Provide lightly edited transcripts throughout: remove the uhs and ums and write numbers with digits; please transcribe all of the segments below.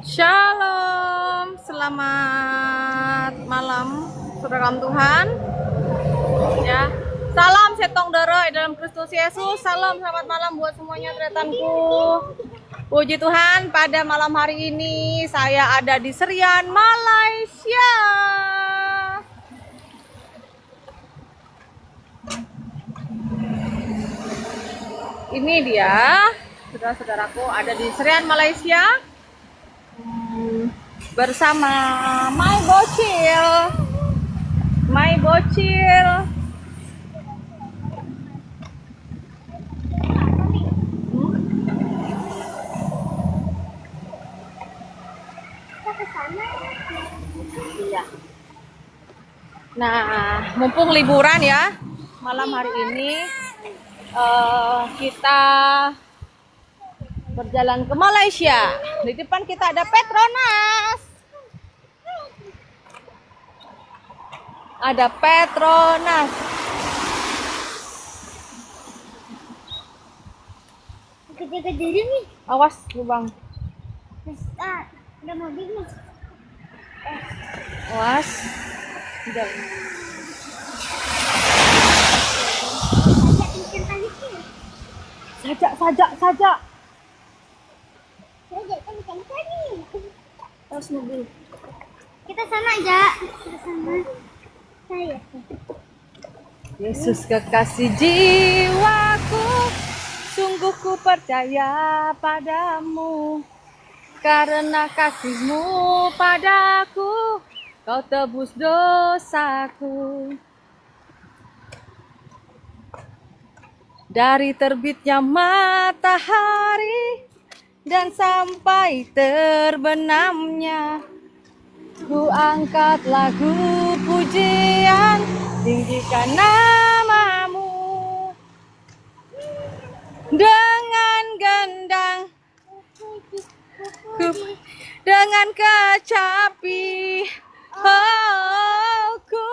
Shalom, selamat malam, saudara Tuhan. Ya, salam setong doro dalam Kristus Yesus. Salam selamat malam buat semuanya tretanku. Puji Tuhan, pada malam hari ini saya ada di Serian, Malaysia. Ini dia, saudara-saudaraku, ada di Serian, Malaysia. Bersama My Bocil. Iya. Nah, mumpung liburan ya, malam hari ini kita berjalan ke Malaysia. Di depan kita ada Petronas. Ada Petronas. Jaga diri nih. Awas lubang. Ada mobil nih. Awas. Tidak. Saja. Saya kan bukan tadi. Awas mobil. Kita sana aja. Kita sana. Saya. Yesus kekasih jiwaku, sungguh ku percaya padamu, karena kasih-Mu padaku, Kau tebus dosaku. Dari terbitnya matahari dan sampai terbenamnya, ku angkat lagu pujian, tinggikan nama-Mu. Dengan gendang, dengan kecapi, ku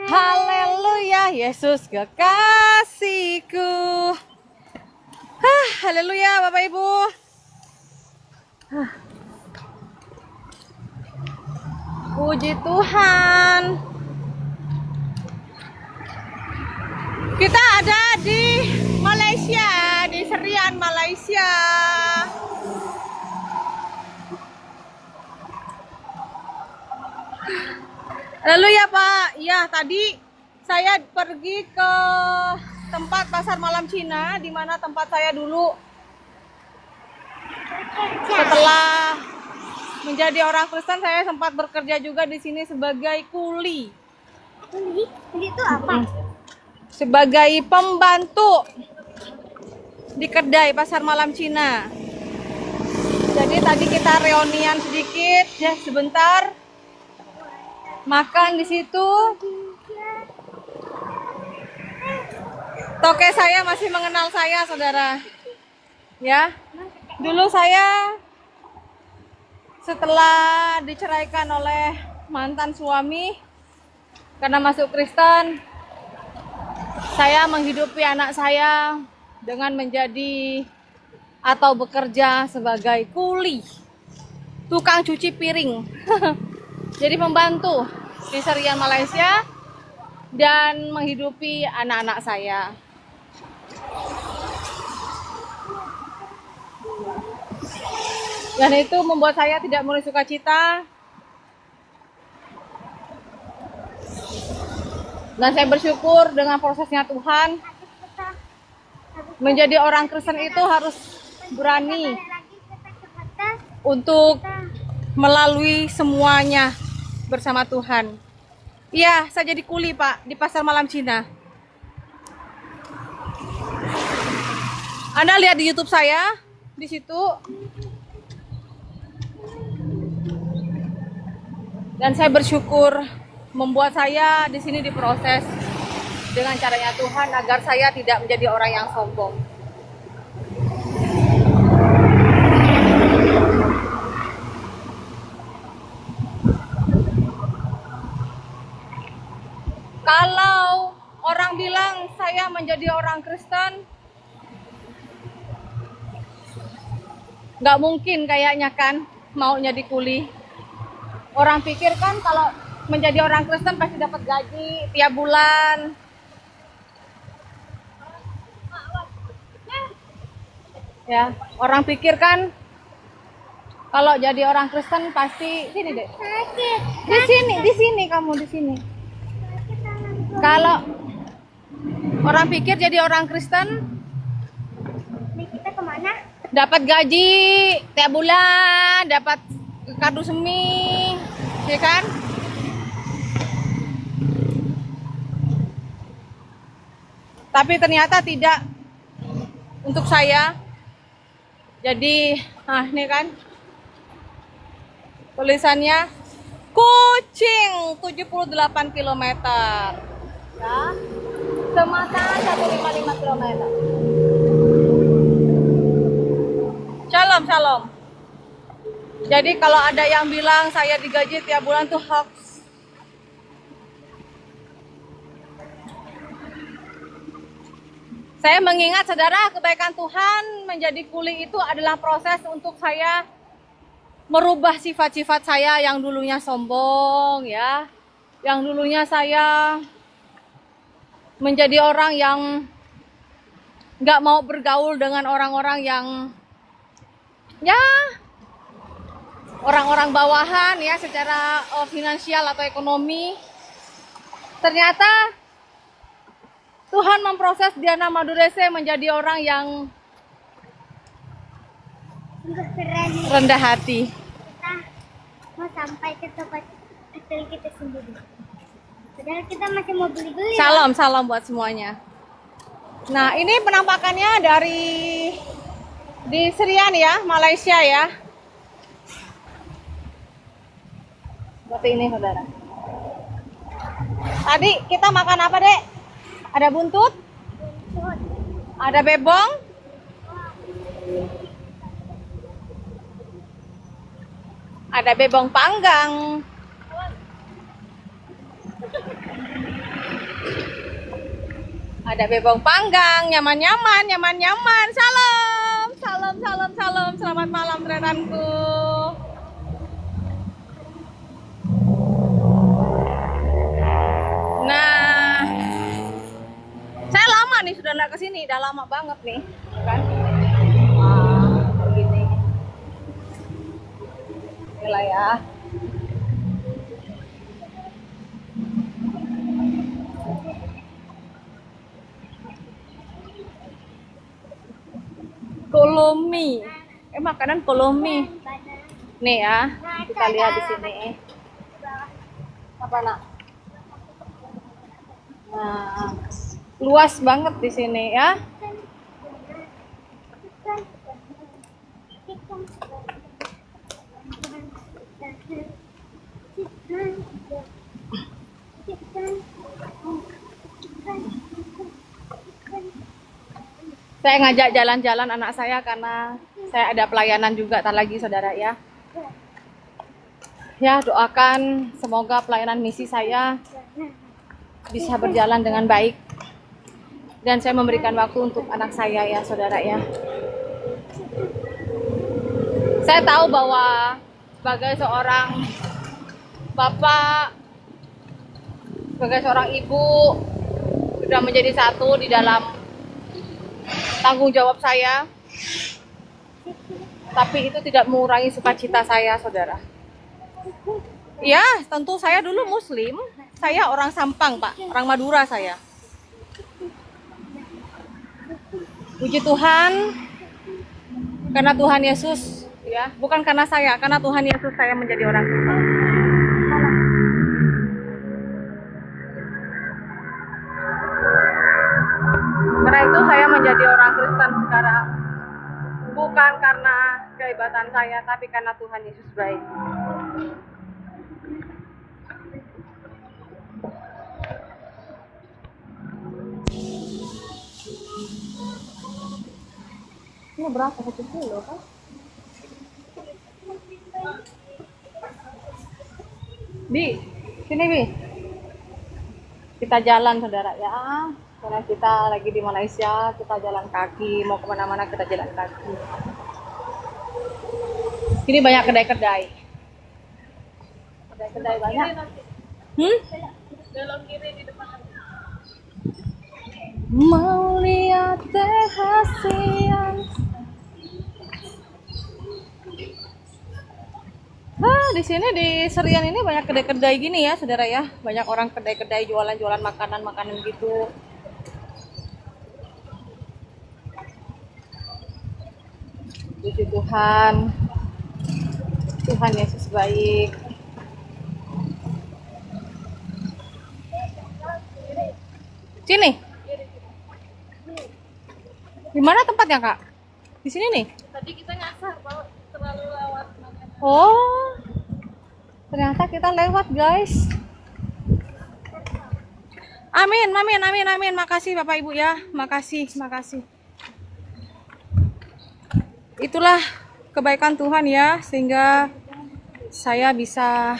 haleluya, Yesus kekasihku. Haleluya Bapak Ibu. Puji Tuhan. Kita ada di Malaysia, di Serian, Malaysia. Lalu ya Pak, ya tadi saya pergi ke tempat pasar malam Cina, di mana tempat saya dulu setelah menjadi orang Kristen. Saya sempat bekerja juga di sini sebagai kuli. Kuli itu apa? Sebagai pembantu di kedai pasar malam Cina. Jadi tadi kita reunian sedikit ya, sebentar. Makan di situ. Toke saya masih mengenal saya, saudara. Ya. Dulu saya setelah diceraikan oleh mantan suami karena masuk Kristen, saya menghidupi anak saya dengan menjadi atau bekerja sebagai kuli, tukang cuci piring. Jadi pembantu di Serian, Malaysia, dan menghidupi anak-anak saya. Dan itu membuat saya tidak mulai sukacita. Dan saya bersyukur dengan prosesnya Tuhan. Menjadi orang Kristen itu harus berani untuk melalui semuanya bersama Tuhan. Iya, saya jadi kuli Pak di pasar malam Cina. Anda lihat di YouTube saya di situ. Dan saya bersyukur membuat saya di sini diproses dengan caranya Tuhan agar saya tidak menjadi orang yang sombong. Kalau orang bilang saya menjadi orang Kristen, Nggak mungkin kayaknya kan mau jadi kuli. Orang pikir kan kalau menjadi orang Kristen pasti dapat gaji tiap bulan. Ya, orang pikir kan kalau jadi orang Kristen pasti sini deh. Sakit. Di sini kamu di sini. Kalau orang pikir jadi orang Kristen Nih, kita kemana? dapat gaji tiap bulan, dapat kado semi, ya kan? Tapi ternyata tidak untuk saya. Jadi, ini kan tulisannya Kucing 78 km. Ya. Semata 155 km. Shalom, shalom. Jadi kalau ada yang bilang saya digaji tiap bulan tuh hoax. Saya mengingat saudara, kebaikan Tuhan menjadi kuli itu adalah proses untuk saya merubah sifat-sifat saya yang dulunya sombong ya. Yang dulunya saya menjadi orang yang nggak mau bergaul dengan orang-orang yang ya orang-orang bawahan ya secara finansial atau ekonomi. Ternyata Tuhan memproses Diana Madurese menjadi orang yang rendah hati. Kita mau sampai ke tempat kecil kita sendiri. Padahal kita masih mau beli-beli. Salam, salam buat semuanya. Nah, ini penampakannya dari di Serian ya, Malaysia ya. Seperti ini, saudara. Tadi kita makan apa, Dek? Ada buntut? Ada bebong? Ada bebong panggang. Ada bebong panggang, nyaman-nyaman, nyaman-nyaman. Salam, salam, salam, salam. Selamat malam, tretanku. Nah, saya lama nih sudah nggak kesini, udah lama banget nih, kan? Begini. Inilah ya. Kolomi. Makanan kolomi. Nih ya, kita lihat di sini. Apa nak? Nah, luas banget di sini ya. Saya ngajak jalan-jalan anak saya karena saya ada pelayanan juga tak lagi saudara ya. Ya, doakan semoga pelayanan misi saya bisa berjalan dengan baik. Dan saya memberikan waktu untuk anak saya ya saudara ya. Saya tahu bahwa sebagai seorang bapak, sebagai seorang ibu, sudah menjadi satu di dalam tanggung jawab saya, tapi itu tidak mengurangi sukacita saya, saudara. Ya, tentu saya dulu Muslim, saya orang Sampang, Pak, orang Madura saya. Puji Tuhan, karena Tuhan Yesus, ya, bukan karena saya, karena Tuhan Yesus saya menjadi orang Kristen. Karena itu saya menjadi orang Kristen sekarang. Bukan karena kehebatan saya, tapi karena Tuhan Yesus baik. Ini berapa? 1 kilo kan? Bi, sini Bi. Kita jalan saudara ya. Karena kita lagi di Malaysia, kita jalan kaki, mau kemana-mana kita jalan kaki. Ini banyak kedai-kedai. Kedai-kedai banyak. Belok kiri di depan. Mau lihat kehasilan. Di sini di Serian ini banyak kedai-kedai gini ya, saudara ya. Banyak orang kedai-kedai jualan-jualan makanan-makanan gitu. Puji Tuhan. Tuhan Yesus baik. Sini. Di mana tempatnya, Kak? Di sini nih. Tadi kita nyasar kalau terlalu lewat makanan. Oh. Ternyata kita lewat, guys. Amin, amin, amin, amin. Makasih Bapak Ibu ya. Makasih, makasih. Itulah kebaikan Tuhan ya, sehingga saya bisa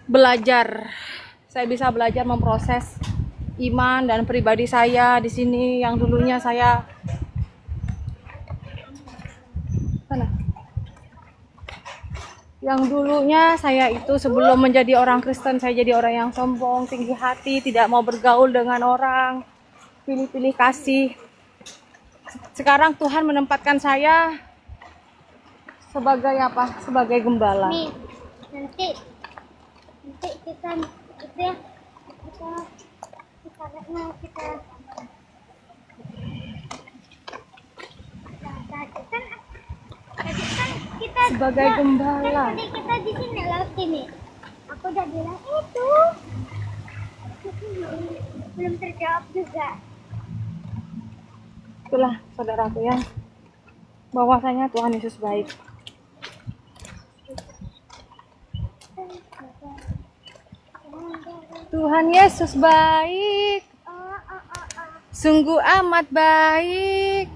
belajar. Saya bisa belajar memproses iman dan pribadi saya di sini yang dulunya saya itu sebelum menjadi orang Kristen saya jadi orang yang sombong, tinggi hati, tidak mau bergaul dengan orang, pilih-pilih kasih. Sekarang Tuhan menempatkan saya sebagai apa? Sebagai gembala. Nih, nanti kita itu ya kita kita Sebagai gembala. Tadi kita di sini lewat sini. Aku udah bilang itu. Belum terjawab juga. Itulah saudaraku ya, bahwasanya Tuhan Yesus baik. Tuhan Yesus baik, sungguh amat baik.